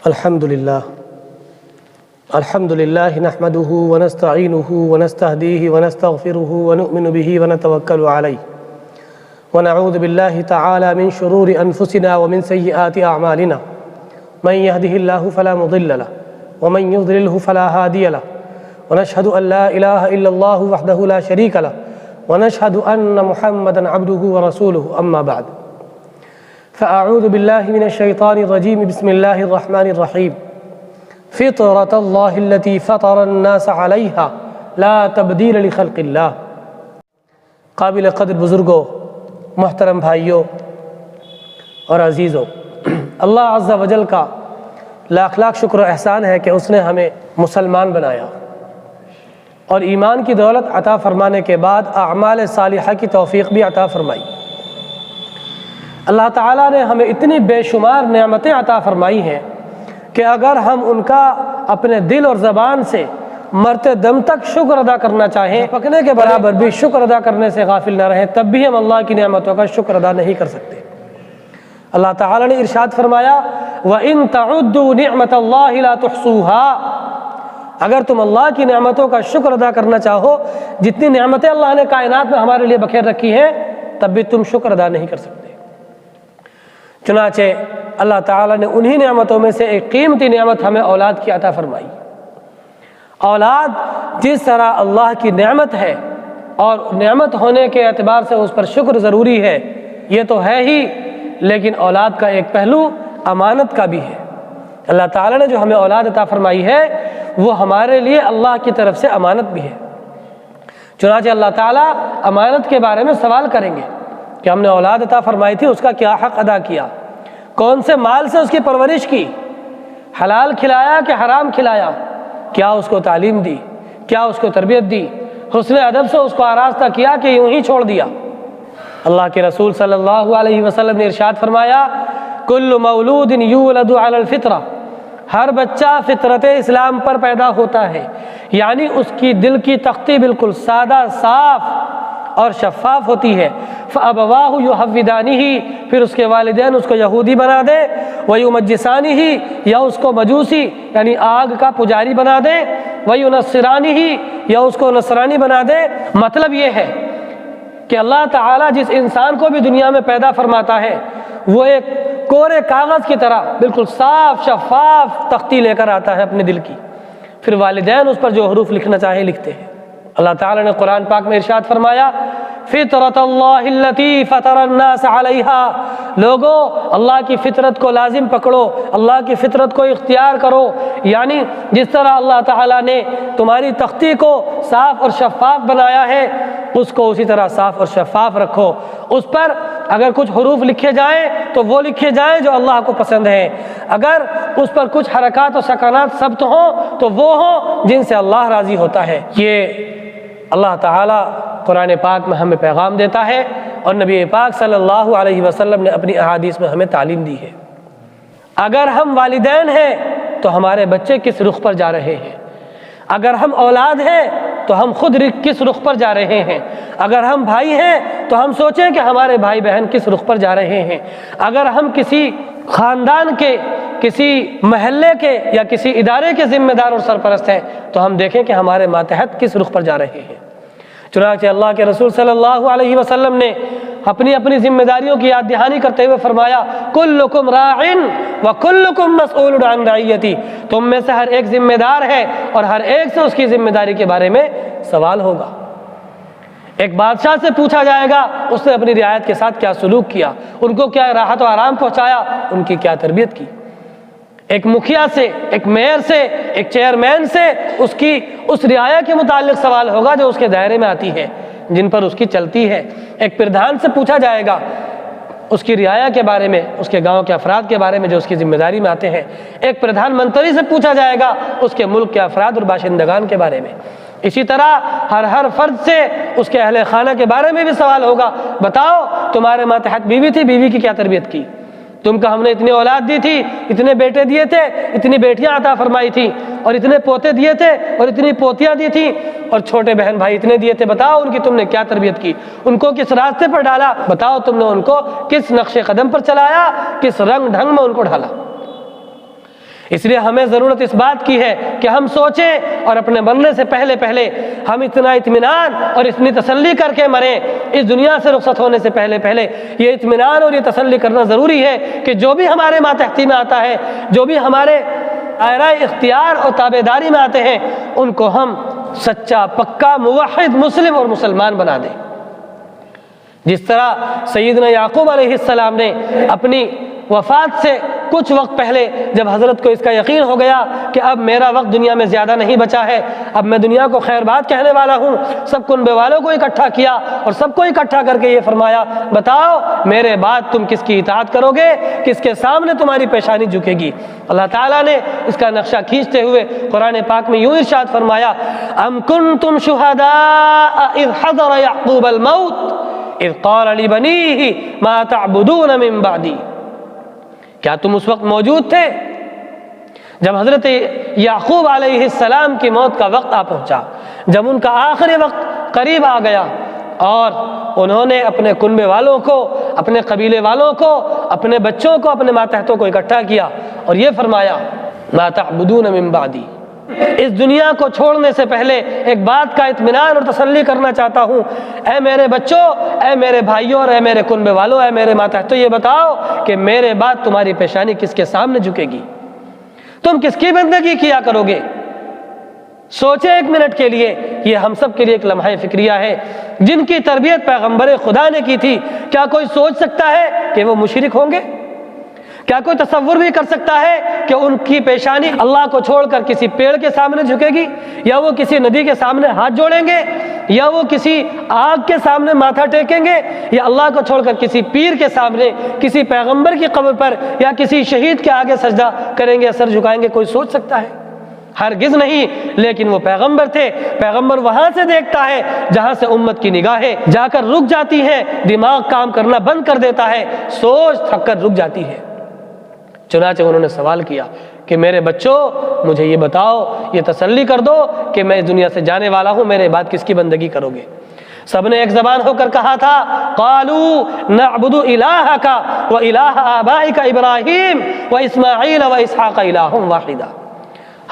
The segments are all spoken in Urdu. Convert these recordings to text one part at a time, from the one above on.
الحمد لله نحمده ونستعينه ونستهديه ونستغفره ونؤمن به ونتوكل عليه ونعوذ بالله تعالى من شرور أنفسنا ومن سيئات أعمالنا من يهده الله فلا مضل له ومن يضلله فلا هادي له ونشهد أن لا إله إلا الله وحده لا شريك له ونشهد أن محمدا عبده ورسوله أما بعد فأعوذ بالله من الشيطان الرجيم بسم الله الرحمن الرحيم فطرة الله التي فطر الناس عليها لا تبديل لخلق الله۔ قابل قدر بزرگوں، محترم بھائیوں اور عزیزوں، اللہ عز و جل کا لاکھ لاکھ شکر و احسان ہے کہ اس نے ہمیں مسلمان بنایا اور ایمان کی دولت عطا فرمانے کے بعد اعمال صالحہ کی توفیق بھی عطا فرمائی۔ اللہ تعالیٰ نے ہمیں اتنی بے شمار نعمتیں عطا فرمائی ہیں کہ اگر ہم ان کا اپنے دل اور زبان سے مرتے دم تک شکر ادا کرنا چاہیں، پکنے کے برابر بھی شکر ادا کرنے سے غافل نہ رہیں، تب بھی ہم اللہ کی نعمتوں کا شکر ادا نہیں کر سکتے۔ اللہ تعالیٰ نے ارشاد فرمایا وَإِن تَعُدُّوا نِعْمَةَ اللَّهِ لَا تُحْصُوهَا، اگر تم اللہ کی نعمتوں کا شکر ادا کرنا چاہو، جتنی نعمتیں اللہ نے کائنات میں ہمارے لیے بکھیر رکھی ہیں، تب بھی تم شکر ادا نہیں کر سکتے۔ چنانچہ اللہ تعالیٰ نے انہی نعمتوں میں سے ایک قیمتی نعمت ہمیں اولاد کی عطا فرمائی۔ اولاد جس طرح اللہ کی نعمت ہے اور نعمت ہونے کے اعتبار سے اس پر شکر ضروری ہے، یہ تو ہے ہی، لیکن اولاد کا ایک پہلو امانت کا بھی ہے۔ اللہ تعالیٰ نے جو ہمیں اولاد عطا فرمائی ہے وہ ہمارے لیے اللہ کی طرف سے امانت بھی ہے۔ چنانچہ اللہ تعالیٰ امانت کے بارے میں سوال کریں گے کہ ہم نے اولاد عطا فرمائی تھی، اس کا کیا حق ادا کیا، کون سے مال سے اس کی پرورش کی، حلال کھلایا کہ حرام کھلایا، کیا اس کو تعلیم دی، کیا اس کو تربیت دی، حسن ادب سے اس کو آراستہ کیا کہ یوں ہی چھوڑ دیا۔ اللہ کے رسول صلی اللہ علیہ وسلم نے ارشاد فرمایا کل مولود یولد علی الفطرہ، ہر بچہ فطرت اسلام پر پیدا ہوتا ہے، یعنی اس کی دل کی تختی بالکل سادہ، صاف اور شفاف ہوتی ہے۔ فَأَبَوَاهُ يُحَوِّدَانِهِ، پھر اس کے والدین اس کو یہودی بنا دے، وَيُمَجِّسَانِهِ، یا اس کو مجوسی یعنی آگ کا پجاری بنا دے، وَيُنَصِّرَانِهِ، یا اس کو نصرانی بنا دے۔ مطلب یہ ہے کہ اللہ تعالیٰ جس انسان کو بھی دنیا میں پیدا فرماتا ہے وہ ایک کورے کاغذ کی طرح بالکل صاف شفاف تختی لے کر آتا ہے اپنے دل کی، پھر والدین اس پر جو حروف لکھنا چاہے لکھتے ہیں۔ اللہ تعالیٰ نے قرآن پاک میں ارشاد فرمایا فطرت اللہ التی فطر الناس علیہا، لوگو اللہ کی فطرت کو لازم پکڑو، اللہ کی فطرت کو اختیار کرو، یعنی جس طرح اللہ تعالیٰ نے تمہاری تختی کو صاف اور شفاف بنایا ہے اس کو اسی طرح صاف اور شفاف رکھو، اس پر اگر کچھ حروف لکھے جائیں تو وہ لکھے جائیں جو اللہ کو پسند ہیں، اگر اس پر کچھ حرکات و سکنات ثبت ہوں تو وہ ہوں جن سے اللہ راضی ہوتا ہے۔ یہ اللہ تعالیٰ قرآن پاک میں ہمیں پیغام دیتا ہے اور نبی پاک صلی اللہ علیہ وسلم نے اپنی احادیث میں ہمیں تعلیم دی ہے۔ اگر ہم والدین ہیں تو ہمارے بچے کس رخ پر جا رہے ہیں، اگر ہم اولاد ہیں تو ہم خود کس رخ پر جا رہے ہیں، اگر ہم بھائی ہیں تو ہم سوچیں کہ ہمارے بھائی بہن کس رخ پر جا رہے ہیں، اگر ہم کسی خاندان کے، کسی محلے کے یا کسی ادارے کے ذمہ دار اور سرپرست ہیں تو ہم دیکھیں کہ ہمارے ماتحت کس رخ پر جا رہے ہیں۔ چنانچہ اللہ کے رسول صلی اللہ علیہ وسلم نے اپنی اپنی ذمہ داریوں کی یاد دہانی کرتے ہوئے فرمایا کلکم راعٍ وکلکم مسئول عن رعیتی، تم میں سے ہر ایک ذمہ دار ہے اور ہر ایک سے اس کی ذمہ داری کے بارے میں سوال ہوگا۔ ایک بادشاہ سے پوچھا جائے گا اس نے اپنی رعایت کے ساتھ کیا سلوک کیا، ان کو کیا راحت و آرام پہنچایا، ان کی کیا تربیت کی۔ ایک مکھیا سے، ایک میئر سے، ایک چیئرمین سے اس رعایا کے متعلق سوال ہوگا جو اس کے دائرے میں آتی ہے، جن پر اس کی چلتی ہے۔ ایک پردھان سے پوچھا جائے گا اس کی رعایا کے بارے میں، اس کے گاؤں کے افراد کے بارے میں جو اس کی ذمہ داری میں آتے ہیں۔ ایک پردھان منتری سے پوچھا جائے گا اس کے ملک کے افراد اور باشندگان کے بارے میں۔ اسی طرح ہر فرد سے اس کے اہل خانہ کے بارے میں بھی سوال ہوگا، بتاؤ تمہارے ماتحت بیوی تھی، بیوی کی کیا تربیت کی، تم کو ہم نے اتنی اولاد دی تھی، اتنے بیٹے دیے تھے، اتنی بیٹیاں عطا فرمائی تھی، اور اتنے پوتے دیے تھے اور اتنی پوتیاں دی تھیں، اور چھوٹے بہن بھائی اتنے دیے تھے، بتاؤ ان کی تم نے کیا تربیت کی، ان کو کس راستے پر ڈالا، بتاؤ تم نے ان کو کس نقش قدم پر چلایا، کس رنگ ڈھنگ میں ان کو ڈھالا۔ اس لیے ہمیں ضرورت اس بات کی ہے کہ ہم سوچیں اور اپنے مرنے سے پہلے پہلے ہم اتنا اطمینان اور اتنی تسلی کر کے مریں، اس دنیا سے رخصت ہونے سے پہلے پہلے یہ اطمینان اور یہ تسلی کرنا ضروری ہے کہ جو بھی ہمارے ماتحتی میں آتا ہے، جو بھی ہمارے دائرہ اختیار اور تابع داری میں آتے ہیں، ان کو ہم سچا پکا موحد مسلم اور مسلمان بنا دیں۔ جس طرح سیدنا یعقوب علیہ السلام نے اپنی وفات سے کچھ وقت پہلے جب حضرت کو اس کا یقین ہو گیا کہ اب میرا وقت دنیا میں زیادہ نہیں بچا ہے، اب میں دنیا کو خیر بات کہنے والا ہوں، سب کنبے والوں کو اکٹھا کیا اور سب کو اکٹھا کر کے یہ فرمایا، بتاؤ میرے بعد تم کس کی اطاعت کرو گے، کس کے سامنے تمہاری پیشانی جھکے گی؟ اللہ تعالیٰ نے اس کا نقشہ کھینچتے ہوئے قرآن پاک میں یوں ارشاد فرمایا، ام کنتم شہداء اذ حضر یعقوب الموت اذ قال لبنیہ ما تعبدون من بعدی۔ کیا تم اس وقت موجود تھے جب حضرت یعقوب علیہ السلام کی موت کا وقت آ پہنچا، جب ان کا آخری وقت قریب آ گیا اور انہوں نے اپنے کنبے والوں کو، اپنے قبیلے والوں کو، اپنے بچوں کو، اپنے ماتحتوں کو اکٹھا کیا اور یہ فرمایا ما تعبدون من بعدی۔ اس دنیا کو چھوڑنے سے پہلے ایک بات کا اطمینان اور تسلی کرنا چاہتا ہوں، اے میرے بچوں، اے میرے بھائیوں اور اے میرے کنبے والوں، اے میرے ماتحتوں، یہ بتاؤ کہ میرے بعد تمہاری پیشانی کس کے سامنے جھکے گی؟ تم کس کی بندگی کیا کرو گے؟ سوچیں ایک منٹ کے لیے، یہ ہم سب کے لیے ایک لمحہ فکریہ ہے۔ جن کی تربیت پیغمبر خدا نے کی تھی، کیا کوئی سوچ سکتا ہے کہ وہ مشرک ہوں گے؟ کیا کوئی تصور بھی کر سکتا ہے کہ ان کی پیشانی اللہ کو چھوڑ کر کسی پیڑ کے سامنے جھکے گی، یا وہ کسی ندی کے سامنے ہاتھ جوڑیں گے، یا وہ کسی آگ کے سامنے ماتھا ٹیکیں گے، یا اللہ کو چھوڑ کر کسی پیر کے سامنے، کسی پیغمبر کی قبر پر یا کسی شہید کے آگے سجدہ کریں گے، سر جھکائیں گے؟ کوئی سوچ سکتا ہے؟ ہرگز نہیں۔ لیکن وہ پیغمبر تھے، پیغمبر وہاں سے دیکھتا ہے جہاں سے امت کی نگاہیں جا کر رک جاتی ہیں، دماغ کام کرنا بند کر دیتا ہے، سوچ تھک کر رک جاتی ہے۔ چنانچہ انہوں نے سوال کیا کہ میرے بچوں، مجھے یہ بتاؤ، یہ تسلی کر دو کہ میں اس دنیا سے جانے والا ہوں، میرے بعد کس کی بندگی کرو گے؟ سب نے ایک زبان ہو کر کہا تھا، قالوا نعبد الہک و الہ آبائک ابراہیم و اسماعیل و اسحاق الہ واحدا۔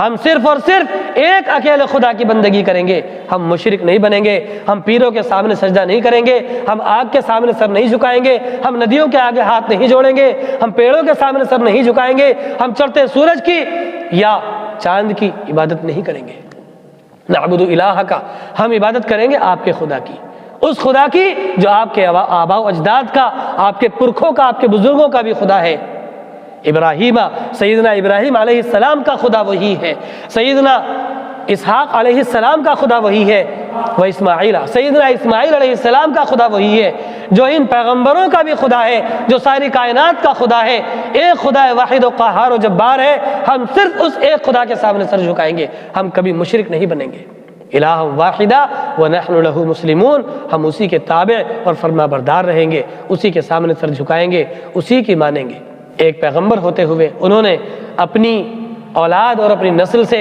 ہم صرف اور صرف ایک اکیلے خدا کی بندگی کریں گے، ہم مشرک نہیں بنیں گے، ہم پیروں کے سامنے سجدہ نہیں کریں گے، ہم آگ کے سامنے سر نہیں جھکائیں گے، ہم ندیوں کے آگے ہاتھ نہیں جوڑیں گے، ہم پیڑوں کے سامنے سر نہیں جھکائیں گے، ہم چڑھتے سورج کی یا چاند کی عبادت نہیں کریں گے۔ نعبد الہ کا، ہم عبادت کریں گے آپ کے خدا کی، اس خدا کی جو آپ کے آباء و اجداد کا، آپ کے پرکھوں کا، آپ کے بزرگوں کا بھی خدا ہے۔ ابراہیم، سیدنا ابراہیم علیہ السلام کا خدا وہی ہے، سیدنا اسحاق علیہ السلام کا خدا وہی ہے، وہ اسماعیل، سیدنا اسماعیل علیہ السلام کا خدا وہی ہے، جو ان پیغمبروں کا بھی خدا ہے، جو ساری کائنات کا خدا ہے۔ ایک خدا واحد و قہار و جبار ہے، ہم صرف اس ایک خدا کے سامنے سر جھکائیں گے، ہم کبھی مشرک نہیں بنیں گے۔ الہ واحدہ ونحن لہ مسلمون، ہم اسی کے تابع اور فرما بردار رہیں گے، اسی کے سامنے سر جھکائیں گے، اسی کی مانیں گے۔ ایک پیغمبر ہوتے ہوئے انہوں نے اپنی اولاد اور اپنی نسل سے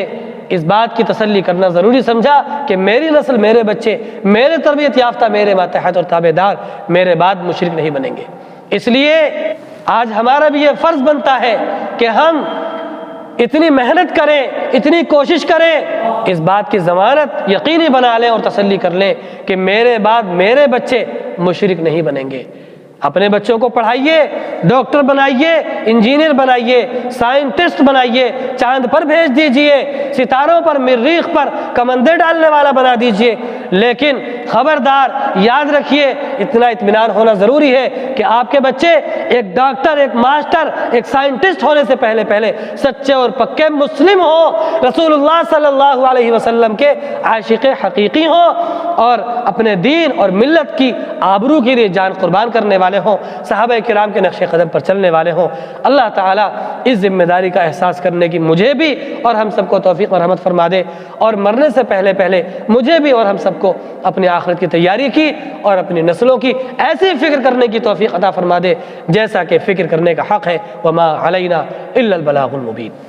اس بات کی تسلی کرنا ضروری سمجھا کہ میری نسل، میرے بچے، میرے تربیت یافتہ، میرے ماتحت اور تابع دار میرے بعد مشرک نہیں بنیں گے۔ اس لیے آج ہمارا بھی یہ فرض بنتا ہے کہ ہم اتنی محنت کریں، اتنی کوشش کریں، اس بات کی ضمانت یقینی بنا لیں اور تسلی کر لیں کہ میرے بعد میرے بچے مشرک نہیں بنیں گے۔ اپنے بچوں کو پڑھائیے، ڈاکٹر بنائیے، انجینئر بنائیے، سائنٹسٹ بنائیے، چاند پر بھیج دیجئے، ستاروں پر، مریخ پر کمندے ڈالنے والا بنا دیجئے، لیکن خبردار یاد رکھیے، اتنا اطمینان ہونا ضروری ہے کہ آپ کے بچے ایک ڈاکٹر، ایک ماسٹر، ایک سائنٹسٹ ہونے سے پہلے پہلے سچے اور پکے مسلم ہوں، رسول اللہ صلی اللہ علیہ وسلم کے عاشق حقیقی ہوں، اور اپنے دین اور ملت کی آبرو کے لیے جان قربان کرنے والے ہوں، صحابہ کرام کے نقش قدم پر چلنے والے ہوں۔ اللہ تعالیٰ اس ذمہ داری کا احساس کرنے کی مجھے بھی اور ہم سب کو توفیق اور رحمت فرما دے، اور مرنے سے پہلے پہلے مجھے بھی اور ہم سب کو اپنی آخرت کی تیاری کی اور اپنی نسلوں کی ایسی فکر کرنے کی توفیق عطا فرما دے جیسا کہ فکر کرنے کا حق ہے۔ وما علینا الا البلاغ المبین۔